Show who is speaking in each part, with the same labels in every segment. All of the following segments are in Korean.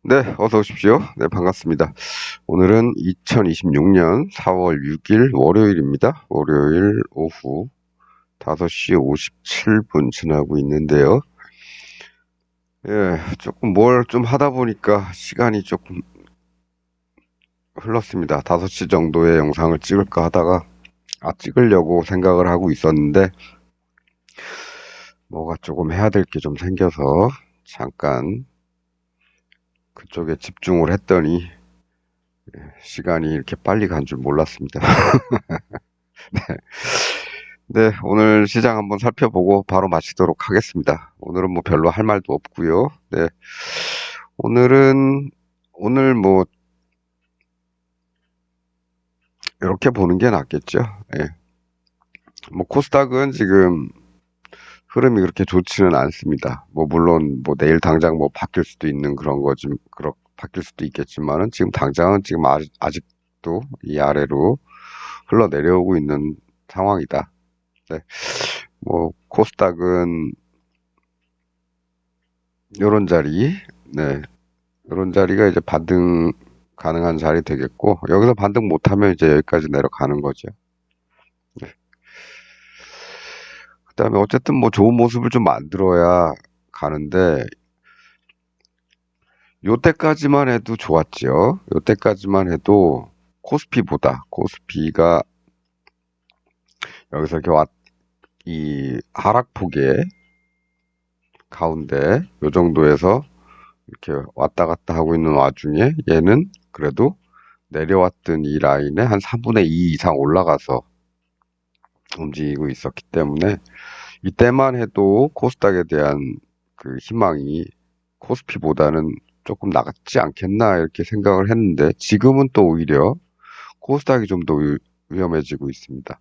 Speaker 1: 네, 어서 오십시오. 네, 반갑습니다. 오늘은 2026년 4월 6일 월요일입니다. 월요일 오후 5시 57분 지나고 있는데요. 예, 조금 뭘 좀 하다 보니까 시간이 조금 흘렀습니다. 5시 정도의 영상을 찍을까 하다가, 찍으려고 생각을 하고 있었는데, 뭐가 조금 해야 될 게 좀 생겨서, 잠깐 그쪽에 집중을 했더니, 시간이 이렇게 빨리 간 줄 몰랐습니다. 네, 오늘 시장 한번 살펴보고 바로 마치도록 하겠습니다. 오늘은 뭐 별로 할 말도 없고요. 네, 오늘 뭐 이렇게 보는 게 낫겠죠. 예. 뭐 코스닥은 지금 흐름이 그렇게 좋지는 않습니다. 뭐 물론 뭐 내일 당장 뭐 바뀔 수도 있는 그런 거지, 바뀔 수도 있겠지만은 지금 당장은 지금 아직도 이 아래로 흘러내려오고 있는 상황이다. 네, 뭐 코스닥은 요런 자리, 네, 이런 자리가 이제 반등 가능한 자리 되겠고, 여기서 반등 못하면 이제 여기까지 내려가는 거죠. 네. 그다음에 어쨌든 뭐 좋은 모습을 좀 만들어야 가는데, 요때까지만 해도 좋았죠. 요때까지만 해도 코스피가 여기서 이렇게 이 하락폭의 가운데 요 정도에서 이렇게 왔다 갔다 하고 있는 와중에 얘는 그래도 내려왔던 이 라인에 한 3분의 2 이상 올라가서 움직이고 있었기 때문에 이때만 해도 코스닥에 대한 그 희망이 코스피보다는 조금 나갔지 않겠나 이렇게 생각을 했는데 지금은 또 오히려 코스닥이 좀 더 위험해지고 있습니다.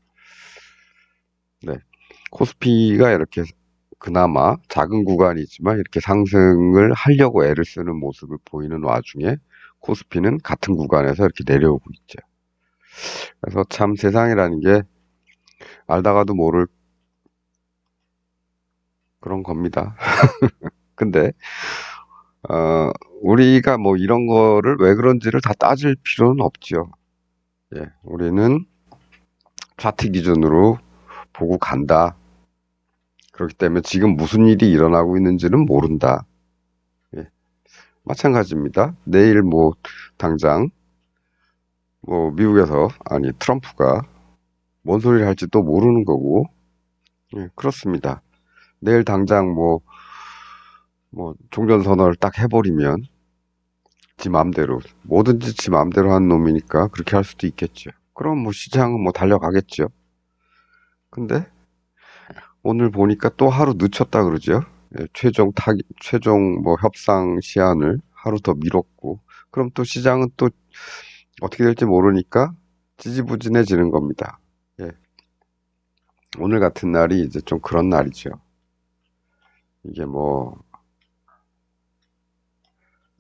Speaker 1: 네. 코스피가 이렇게 그나마 작은 구간이지만 이렇게 상승을 하려고 애를 쓰는 모습을 보이는 와중에 코스피는 같은 구간에서 이렇게 내려오고 있죠. 그래서 참 세상이라는 게 알다가도 모를 그런 겁니다. 근데 어, 우리가 뭐 이런 거를 왜 그런지를 다 따질 필요는 없죠. 예, 우리는 차트 기준으로 보고 간다. 그렇기 때문에 지금 무슨 일이 일어나고 있는지는 모른다. 예, 마찬가지입니다. 내일 뭐 당장 뭐 미국에서 아니 트럼프가 뭔 소리를 할지 또 모르는 거고. 예, 그렇습니다. 내일 당장 뭐 종전선언을 딱 해버리면 지 맘대로 뭐든지 지 맘대로 하는 놈이니까 그렇게 할 수도 있겠죠. 그럼 뭐 시장은 뭐 달려가겠죠. 근데 오늘 보니까 또 하루 늦췄다 그러죠. 예, 최종 뭐 협상 시한을 하루 더 미뤘고, 그럼 또 시장은 또 어떻게 될지 모르니까 지지부진해지는 겁니다. 예, 오늘 같은 날이 이제 좀 그런 날이죠. 이게 뭐,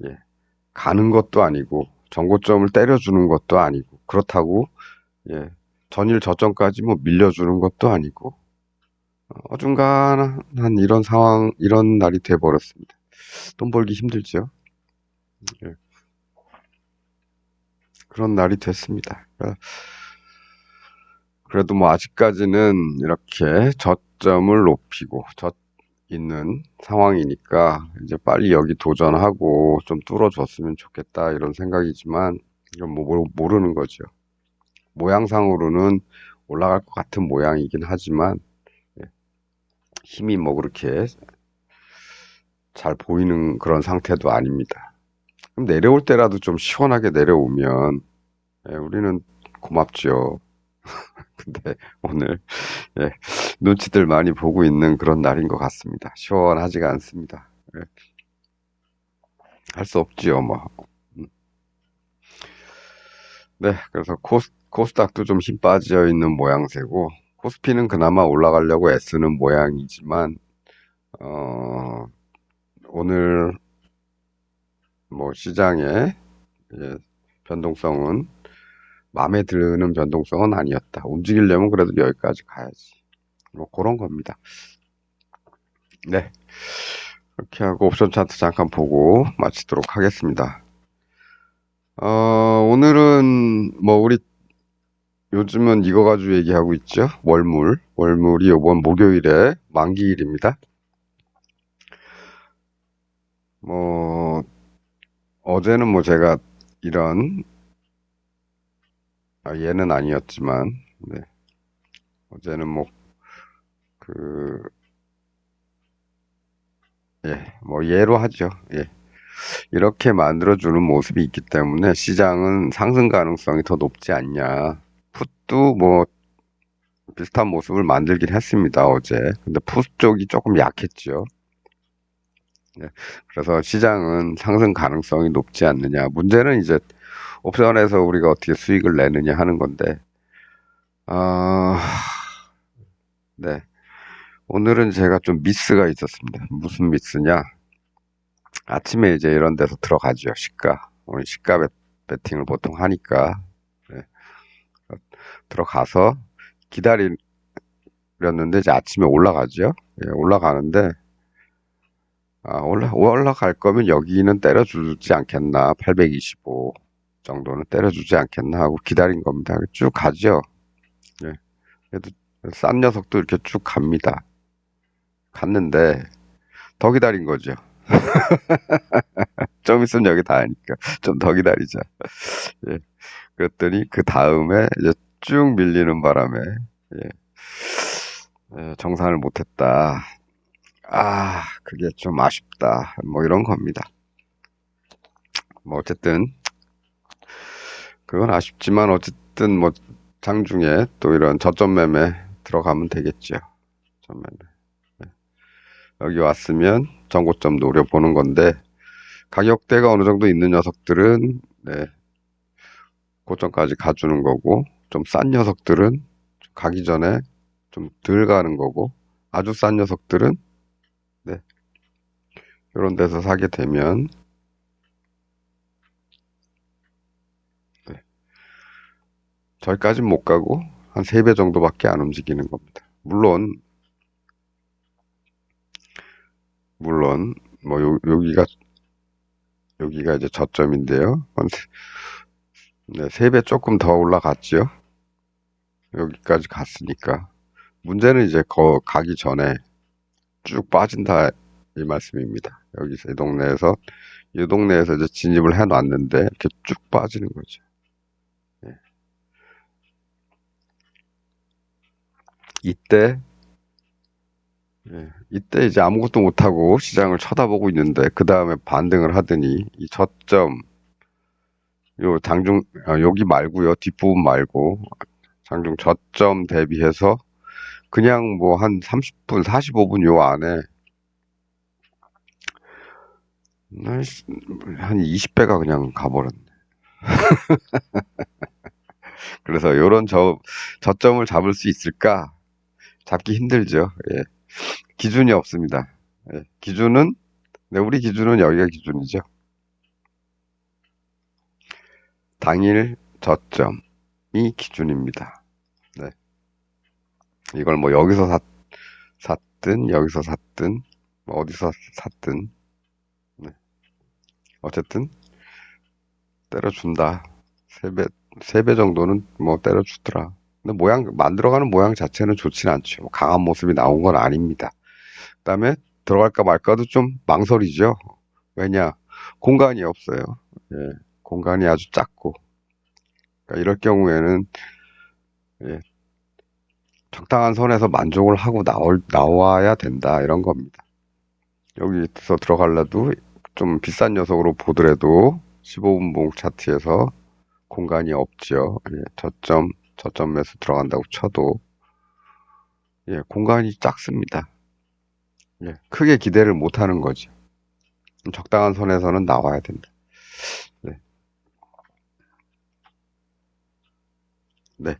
Speaker 1: 예, 가는 것도 아니고, 정고점을 때려주는 것도 아니고, 그렇다고, 예, 전일 저점까지 뭐 밀려주는 것도 아니고, 어중간한 이런 상황, 이런 날이 돼버렸습니다. 돈 벌기 힘들죠. 예, 그런 날이 됐습니다. 그래도 뭐 아직까지는 이렇게 저점을 높이고 있는 상황이니까 이제 빨리 여기 도전하고 좀 뚫어줬으면 좋겠다 이런 생각이지만 이건 뭐 모르는 거죠. 모양상으로는 올라갈 것 같은 모양이긴 하지만 예, 힘이 뭐 그렇게 잘 보이는 그런 상태도 아닙니다. 그럼 내려올 때라도 좀 시원하게 내려오면 우리는 고맙죠. 근데 오늘 예, 눈치들 많이 보고 있는 그런 날인 것 같습니다. 시원하지가 않습니다. 예, 할 수 없지요, 뭐. 음. 네, 그래서 코스닥도 좀 힘 빠져 있는 모양새고, 코스피는 그나마 올라가려고 애쓰는 모양이지만, 어, 오늘 뭐 시장의 예, 변동성은 마음에 드는 변동성은 아니었다. 움직이려면 그래도 여기까지 가야지. 뭐 그런 겁니다. 네. 그렇게 하고 옵션 차트 잠깐 보고 마치도록 하겠습니다. 오늘은 뭐 우리 요즘은 이거 가지고 얘기하고 있죠. 월물이 이번 목요일에 만기일입니다. 뭐 어제는 뭐 제가 이런 얘는 아니었지만 네. 어제는 뭐 그 뭐 예로 하죠. 예. 이렇게 만들어주는 모습이 있기 때문에 시장은 상승 가능성이 더 높지 않냐. 풋도 뭐 비슷한 모습을 만들긴 했습니다, 어제. 근데 풋 쪽이 조금 약했죠. 네. 그래서 시장은 상승 가능성이 높지 않느냐. 문제는 이제 옵션에서 우리가 어떻게 수익을 내느냐 하는 건데, 아, 네. 오늘은 제가 좀 미스가 있었습니다. 무슨 미스냐? 아침에 이제 이런 데서 들어가죠, 시가. 오늘 시가 배팅을 보통 하니까. 네. 들어가서 기다렸는데 이제 아침에 올라가죠. 예, 올라가는데 올라갈 거면 여기는 때려주지 않겠나. 825 정도는 때려주지 않겠나 하고 기다린 겁니다. 쭉 가죠. 예. 그래도 싼 녀석도 이렇게 쭉 갑니다. 갔는데 더 기다린 거죠. 좀 있으면 여기 다 하니까 좀 더 기다리자. 예. 그랬더니 그 다음에 이제 쭉 밀리는 바람에 예. 정산을 못했다. 그게 좀 아쉽다. 뭐 이런 겁니다. 뭐 어쨌든 그건 아쉽지만 어쨌든 뭐 장중에 또 이런 저점 매매 들어가면 되겠죠. 저점 매매. 여기 왔으면 전고점 노려보는 건데 가격대가 어느 정도 있는 녀석들은 네, 고점까지 가주는 거고 좀 싼 녀석들은 가기 전에 좀 덜 가는 거고 아주 싼 녀석들은 네, 이런 데서 사게 되면 네, 저기까지는 못 가고 한 3배 정도밖에 안 움직이는 겁니다. 물론 뭐 여기가 이제 저점인데요. 네, 3배 조금 더 올라갔죠. 여기까지 갔으니까. 문제는 이제 가기 전에 쭉 빠진다 이 말씀입니다. 여기서 이 동네에서 이제 진입을 해놨는데 이렇게 쭉 빠지는 거죠. 예. 이때 이때 이제 아무것도 못하고 시장을 쳐다보고 있는데 그 다음에 반등을 하더니 이 저점 여기 말고요, 뒷부분 말고 장중 저점 대비해서 그냥 뭐 한 30분 45분 요 안에 한 20배가 그냥 가버렸네. 그래서 요런 저점을 잡을 수 있을까? 잡기 힘들죠. 예. 기준이 없습니다. 예. 네, 우리 기준은 여기가 기준이죠. 당일 저점이 기준입니다. 네. 이걸 뭐 여기서 샀든, 여기서 샀든, 뭐 어디서 샀든, 네. 어쨌든, 때려준다. 세 배 정도는 뭐 때려주더라. 근데 만들어가는 모양 자체는 좋진 않죠. 뭐 강한 모습이 나온 건 아닙니다. 그다음에 들어갈까 말까도 좀 망설이죠. 왜냐? 공간이 없어요. 예, 공간이 아주 작고. 그러니까 이럴 경우에는 예, 적당한 선에서 만족을 하고 나와야 된다. 이런 겁니다. 여기서 들어갈래도 좀 비싼 녀석으로 보더라도 15분봉 차트에서 공간이 없죠. 예, 저점에서 들어간다고 쳐도 예, 공간이 작습니다. 예, 크게 기대를 못 하는 거죠. 적당한 선에서는 나와야 된다. 네. 네.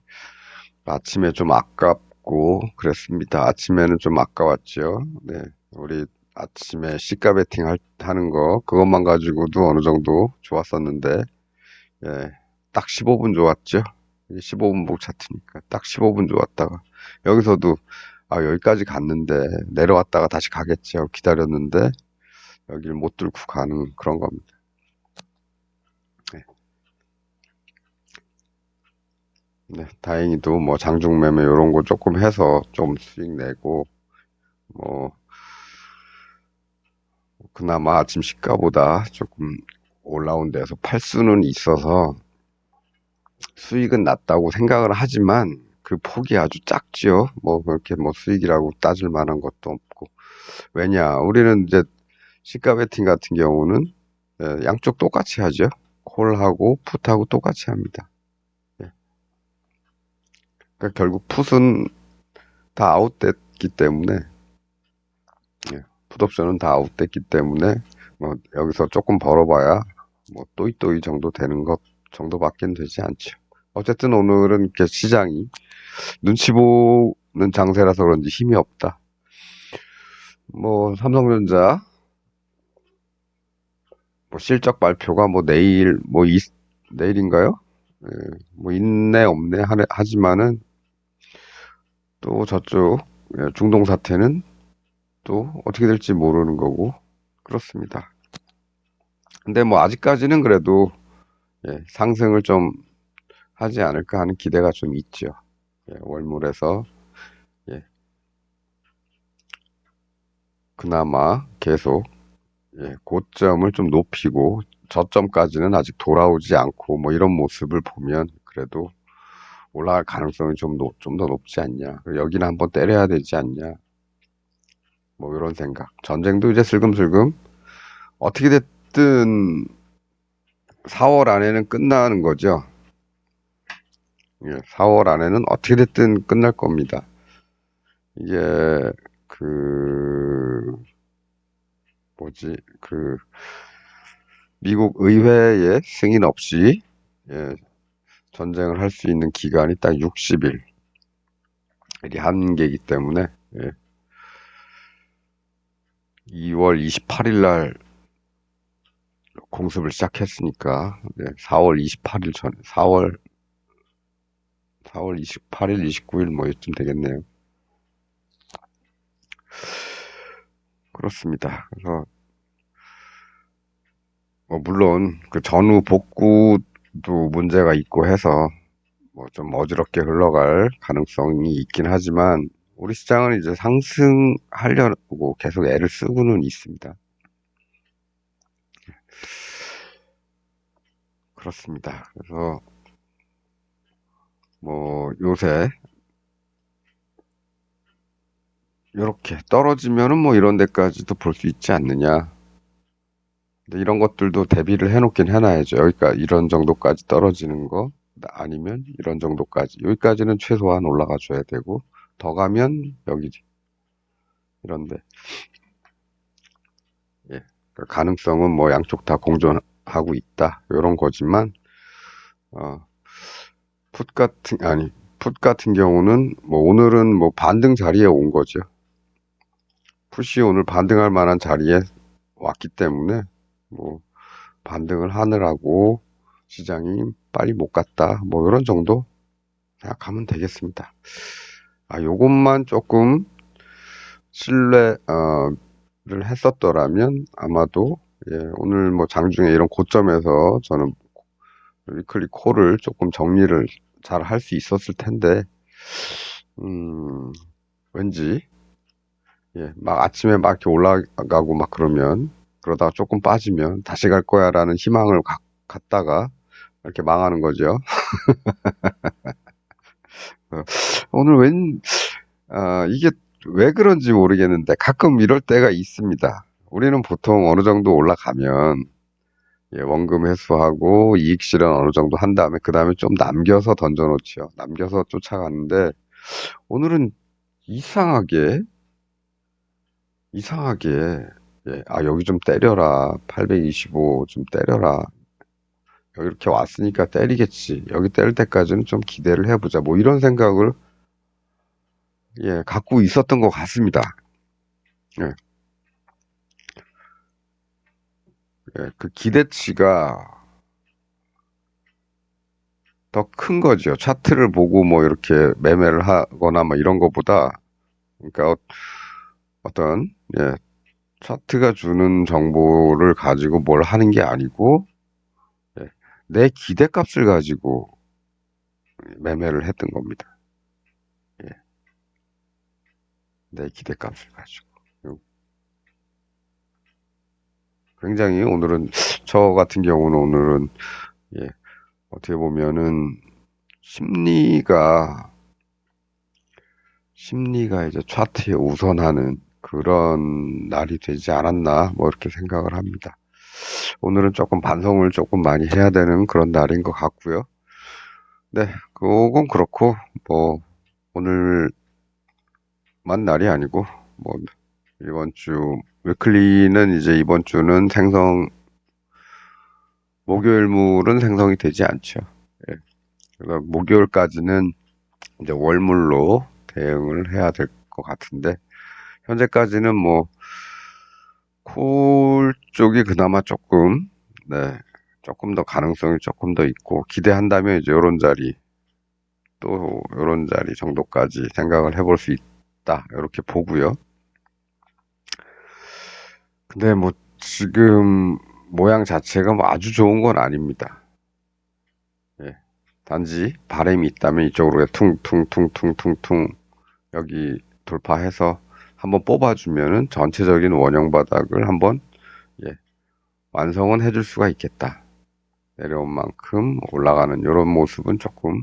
Speaker 1: 아침에 좀 아깝고 그랬습니다. 아침에는 좀 아까웠죠. 네. 우리 아침에 시가 베팅 하는 거 그것만 가지고도 어느 정도 좋았었는데 예, 딱 15분 좋았죠. 15분 목 차트니까 딱 15분 좋았다가 여기서도 여기까지 갔는데 내려왔다가 다시 가겠죠. 기다렸는데 여기를 못 뚫고 가는 그런 겁니다. 네. 네, 다행히도 뭐 장중매매 이런 거 조금 해서 좀 수익 내고 뭐 그나마 아침 시가보다 조금 올라온 데서 팔 수는 있어서 수익은 낮다고 생각을 하지만 그 폭이 아주 작지요. 뭐 그렇게 뭐 수익이라고 따질 만한 것도 없고. 왜냐, 우리는 이제 시가 베팅 같은 경우는 양쪽 똑같이 하죠. 콜하고 풋하고 똑같이 합니다. 예. 그러니까 결국 풋은 다 아웃됐기 때문에 풋옵션은 다 아웃됐기 때문에 뭐 여기서 조금 벌어봐야 뭐 또이또이 정도 되는 것 정도밖에 되지 않죠. 어쨌든 오늘은 이렇게 시장이 눈치 보는 장세라서 그런지 힘이 없다. 뭐 삼성전자 뭐 실적 발표가 뭐 내일 내일인가요? 예, 뭐 있네 없네 하지만은 또 저쪽 중동 사태는 또 어떻게 될지 모르는 거고 그렇습니다. 근데 뭐 아직까지는 그래도 상승을 좀 하지 않을까 하는 기대가 좀 있죠. 월물에서 그나마 계속 고점을 좀 높이고 저점까지는 아직 돌아오지 않고 뭐 이런 모습을 보면 그래도 올라갈 가능성이 좀 더 높지 않냐. 여기는 한번 때려야 되지 않냐. 뭐 이런 생각. 전쟁도 이제 슬금슬금 어떻게 됐든 4월 안에는 끝나는 거죠. 4월 안에는 어떻게 됐든 끝날 겁니다. 이게 그 뭐지 그 미국 의회의 승인 없이 전쟁을 할 수 있는 기간이 딱 60일이 한계이기 때문에 2월 28일 날 공습을 시작했으니까 4월 28일 전 4월 28일, 29일 뭐 이쯤 되겠네요. 그렇습니다. 그래서 뭐 물론 그 전후 복구도 문제가 있고 해서 뭐 좀 어지럽게 흘러갈 가능성이 있긴 하지만 우리 시장은 이제 상승하려고 계속 애를 쓰고는 있습니다. 그렇습니다. 그래서 뭐 요새 이렇게 떨어지면은 뭐 이런 데까지도 볼 수 있지 않느냐. 근데 이런 것들도 대비를 해놓긴 해놔야죠. 여기까지 이런 정도까지 떨어지는 거 아니면 이런 정도까지 여기까지는 최소한 올라가 줘야 되고 더 가면 여기 이런데 그 가능성은 뭐 양쪽 다 공존하고 있다 이런 거지만 어, 풋 같은 경우는 뭐 오늘은 뭐 반등 자리에 온 거죠. 풋이 오늘 반등할 만한 자리에 왔기 때문에 뭐 반등을 하느라고 시장이 빨리 못 갔다. 뭐 이런 정도 생각하면 되겠습니다. 요것만 조금 신뢰를 했었더라면 아마도 오늘 뭐 장중에 이런 고점에서 저는 위클리 콜을 조금 정리를 잘 할 수 있었을 텐데 왠지 막 아침에 막 이렇게 올라가고 막 그러다가 조금 빠지면 다시 갈 거야라는 희망을 갖다가 이렇게 망하는 거죠. 어, 오늘 이게 왜 그런지 모르겠는데 가끔 이럴 때가 있습니다. 우리는 보통 어느 정도 올라가면 원금 회수하고 이익 실현 어느 정도 한 다음에 그 다음에 좀 남겨서 던져놓죠. 남겨서 쫓아가는데 오늘은 이상하게 여기 좀 때려라. 825 좀 때려라. 여기 이렇게 왔으니까 때리겠지. 여기 때릴 때까지는 좀 기대를 해보자. 뭐 이런 생각을 갖고 있었던 것 같습니다. 예, 그 기대치가 더 큰 거죠. 차트를 보고 뭐 이렇게 매매를 하거나 뭐 이런 거보다, 그러니까 어떤 차트가 주는 정보를 가지고 뭘 하는 게 아니고, 예, 내 기대값을 가지고 매매를 했던 겁니다. 예, 내 기대값을 가지고. 굉장히 오늘은, 저 같은 경우는 오늘은, 예, 어떻게 보면은, 심리가, 심리가 이제 차트에 우선하는 그런 날이 되지 않았나, 뭐 이렇게 생각을 합니다. 오늘은 조금 반성을 조금 많이 해야 되는 그런 날인 것 같고요. 네, 그건 그렇고, 뭐, 오늘만 날이 아니고, 뭐, 이번 주, 위클리는 이제 이번 주는 목요일물은 생성이 되지 않죠. 예, 그래서 목요일까지는 이제 월물로 대응을 해야 될 것 같은데, 현재까지는 뭐, 콜 쪽이 그나마 조금, 네, 조금 더 가능성이 조금 더 있고, 기대한다면 이제 요런 자리, 또 요런 자리 정도까지 생각을 해볼 수 있다. 이렇게 보고요. 근데 뭐, 지금 모양 자체가 뭐 아주 좋은 건 아닙니다. 예. 단지 바람이 있다면 이쪽으로 퉁퉁퉁퉁퉁퉁 여기 돌파해서 한번 뽑아주면은 전체적인 원형 바닥을 한번, 예, 완성은 해줄 수가 있겠다. 내려온 만큼 올라가는 이런 모습은 조금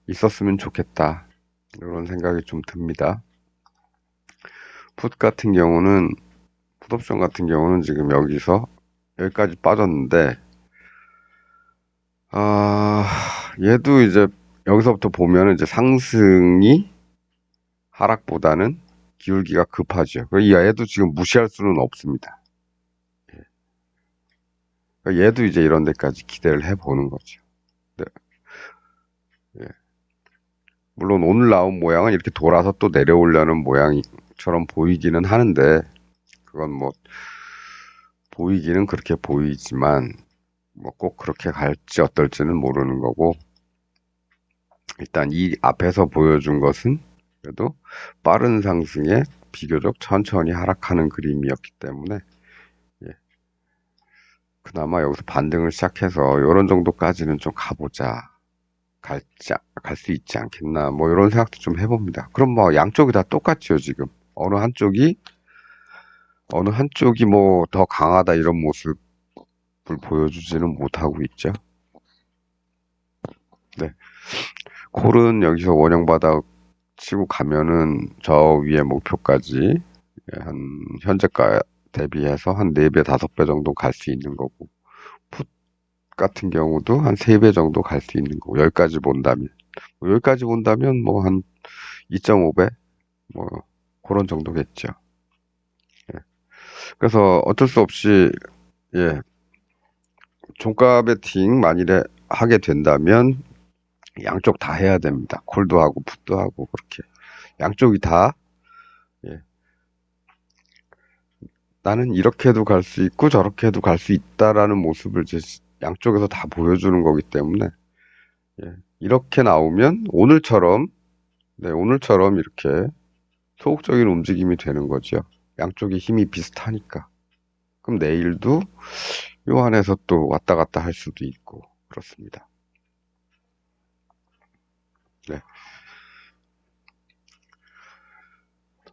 Speaker 1: 있었으면 좋겠다. 이런 생각이 좀 듭니다. 풋 같은 경우는, 풋옵션 같은 경우는 지금 여기까지 빠졌는데, 아, 얘도 이제 여기서부터 보면은 이제 상승이 하락보다는 기울기가 급하죠. 이 얘도 지금 무시할 수는 없습니다. 그러니까 얘도 이제 이런 데까지 기대를 해보는 거죠. 네. 예. 물론 오늘 나온 모양은 이렇게 돌아서 또 내려오려는 모양처럼 보이기는 하는데, 그건 뭐, 보이기는 그렇게 보이지만, 뭐 꼭 그렇게 갈지 어떨지는 모르는 거고, 일단 이 앞에서 보여준 것은 그래도 빠른 상승에 비교적 천천히 하락하는 그림이었기 때문에, 예, 그나마 여기서 반등을 시작해서 이런 정도까지는 좀 가보자. 갈 수 있지 않겠나. 뭐 이런 생각도 좀 해봅니다. 그럼 뭐 양쪽이 다 똑같죠, 지금. 어느 한쪽이 뭐 더 강하다 이런 모습을 보여주지는 못하고 있죠. 네. 콜은 여기서 원형 바닥 치고 가면은 저 위에 목표까지, 예, 한 현재가 대비해서 한 4배, 5배 정도 갈 수 있는 거고, 풋 같은 경우도 한 3배 정도 갈 수 있는 거고, 여기까지 본다면 뭐 한 2.5배, 뭐 그런 정도겠죠. 예. 그래서 어쩔 수 없이, 예, 종가 베팅 만일에 하게 된다면 양쪽 다 해야 됩니다. 콜도 하고 풋도 하고 그렇게 양쪽이 다, 예, 나는 이렇게도 갈 수 있고 저렇게도 갈 수 있다라는 모습을 이제 양쪽에서 다 보여주는 거기 때문에, 예, 이렇게 나오면 오늘처럼 이렇게 소극적인 움직임이 되는 거죠. 양쪽의 힘이 비슷하니까. 그럼 내일도 요 안에서 또 왔다 갔다 할 수도 있고 그렇습니다. 네.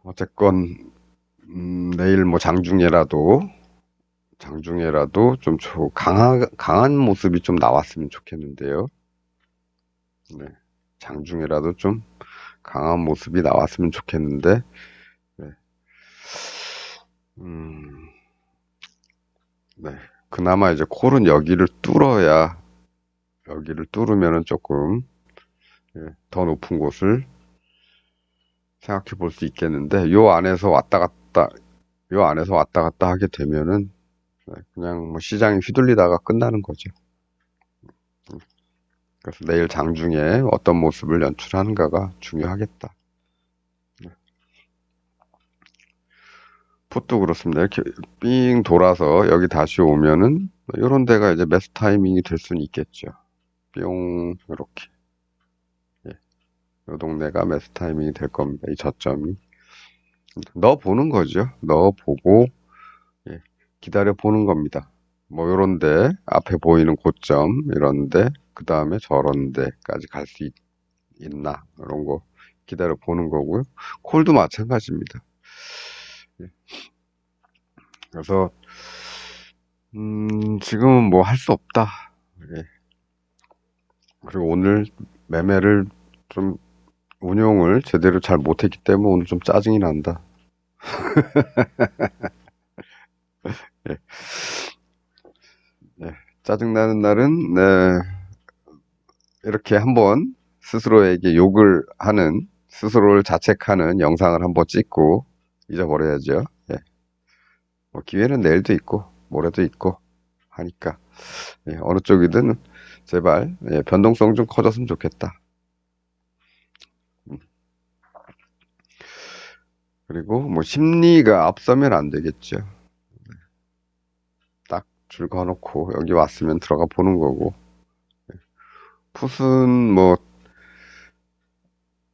Speaker 1: 어쨌건 내일 뭐 장중에라도 좀 강한 모습이 좀 나왔으면 좋겠는데요. 네. 장중에라도 좀 강한 모습이 나왔으면 좋겠는데, 네. 음, 네. 그나마 이제 콜은 여기를 뚫으면은 조금, 예, 더 높은 곳을 생각해 볼 수 있겠는데, 요 안에서 왔다 갔다 하게 되면은, 네, 그냥 뭐 시장이 휘둘리다가 끝나는 거죠. 그래서 내일 장중에 어떤 모습을 연출하는가가 중요하겠다. 풋도 그렇습니다. 이렇게 삥 돌아서 여기 다시 오면은 이런 데가 이제 매수 타이밍이 될 수는 있겠죠. 뿅 이렇게. 예, 요 동네가 매수 타이밍이 될 겁니다. 이 저점이. 넣어 보는 거죠. 넣어 보고 기다려 보는 겁니다. 뭐 요런데 앞에 보이는 고점 이런데 그 다음에 저런 데까지 갈 수 있나 이런 거 기다려 보는 거고요. 콜도 마찬가지입니다. 예. 그래서 지금은 뭐 할 수 없다. 예. 그리고 오늘 매매를 좀 운용을 제대로 잘 못했기 때문에 오늘 좀 짜증이 난다. 예. 네. 짜증나는 날은 네, 이렇게 한번 스스로에게 욕을 하는 스스로를 자책하는 영상을 한번 찍고 잊어버려야죠. 예. 뭐 기회는 내일도 있고 모레도 있고 하니까 예, 어느 쪽이든 제발 예, 변동성 좀 커졌으면 좋겠다. 음. 그리고 뭐 심리가 앞서면 안 되겠죠. 딱 줄 그어놓고 여기 왔으면 들어가 보는 거고 풋은 뭐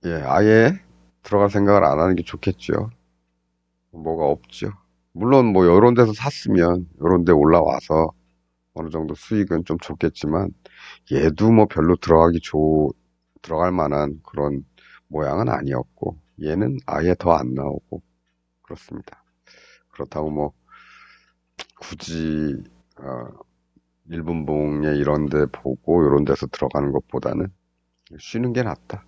Speaker 1: 예, 아예 들어갈 생각을 안 하는 게 좋겠죠. 뭐가 없죠. 물론 뭐 요런 데서 샀으면 요런 데 올라와서 어느 정도 수익은 좀 좋겠지만 얘도 뭐 별로 들어갈 만한 그런 모양은 아니었고 얘는 아예 더 안 나오고 그렇습니다. 그렇다고 뭐 굳이 어, 일분봉에 이런 데 보고 요런 데서 들어가는 것보다는 쉬는 게 낫다.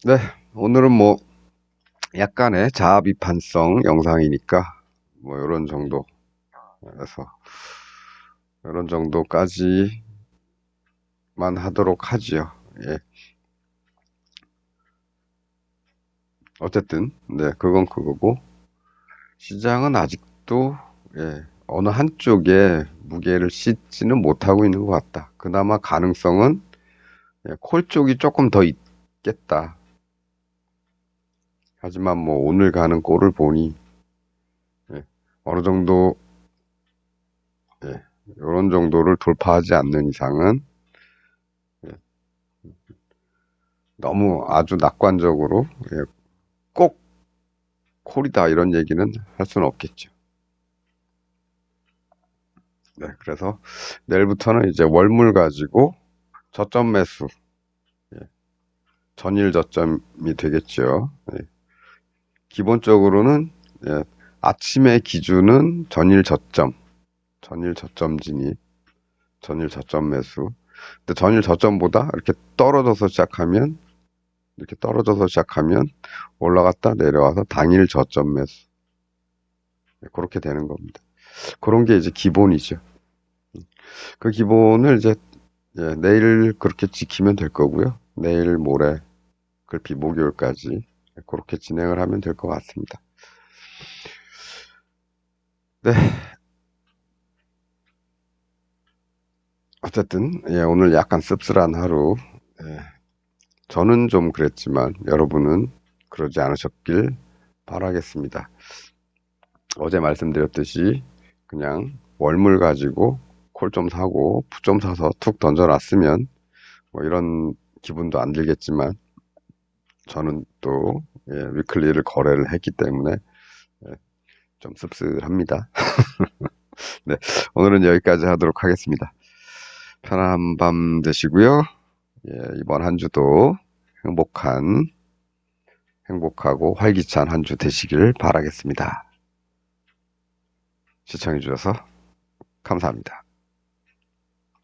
Speaker 1: 네, 오늘은 뭐 약간의 자아 비판성 영상이니까 뭐 요런 정도 그래서 이런 정도까지만 하도록 하지요. 예. 어쨌든, 네, 그건 그거고, 시장은 아직도, 예, 어느 한쪽에 무게를 싣지는 못하고 있는 것 같다. 그나마 가능성은, 예, 콜 쪽이 조금 더 있겠다. 하지만 뭐, 오늘 가는 꼴을 보니, 예, 어느 정도, 예, 이런 정도를 돌파하지 않는 이상은, 예, 너무 아주 낙관적으로, 예, 꼭 콜이다 이런 얘기는 할 수는 없겠죠. 네, 그래서 내일부터는 이제 월물 가지고 저점 매수, 예, 전일 저점이 되겠죠. 예, 기본적으로는 예, 아침의 기준은 전일 저점 진입, 전일 저점 매수. 근데 전일 저점보다 이렇게 떨어져서 시작하면 올라갔다 내려와서 당일 저점 매수. 예, 그렇게 되는 겁니다. 그런 게 이제 기본이죠. 그 기본을 이제 예, 내일 그렇게 지키면 될 거고요. 내일 모레 글피 목요일까지 그렇게 진행을 하면 될 것 같습니다. 네, 어쨌든 예, 오늘 약간 씁쓸한 하루. 예, 저는 좀 그랬지만 여러분은 그러지 않으셨길 바라겠습니다. 어제 말씀드렸듯이 그냥 월물 가지고 콜 좀 사고 풋 좀 사서 툭 던져놨으면 뭐 이런 기분도 안 들겠지만 저는 또 예, 위클리를 거래를 했기 때문에 예, 좀 씁쓸합니다. 네, 오늘은 여기까지 하도록 하겠습니다. 편안한 밤 되시고요. 예, 이번 한 주도 행복하고 활기찬 한 주 되시길 바라겠습니다. 시청해 주셔서 감사합니다.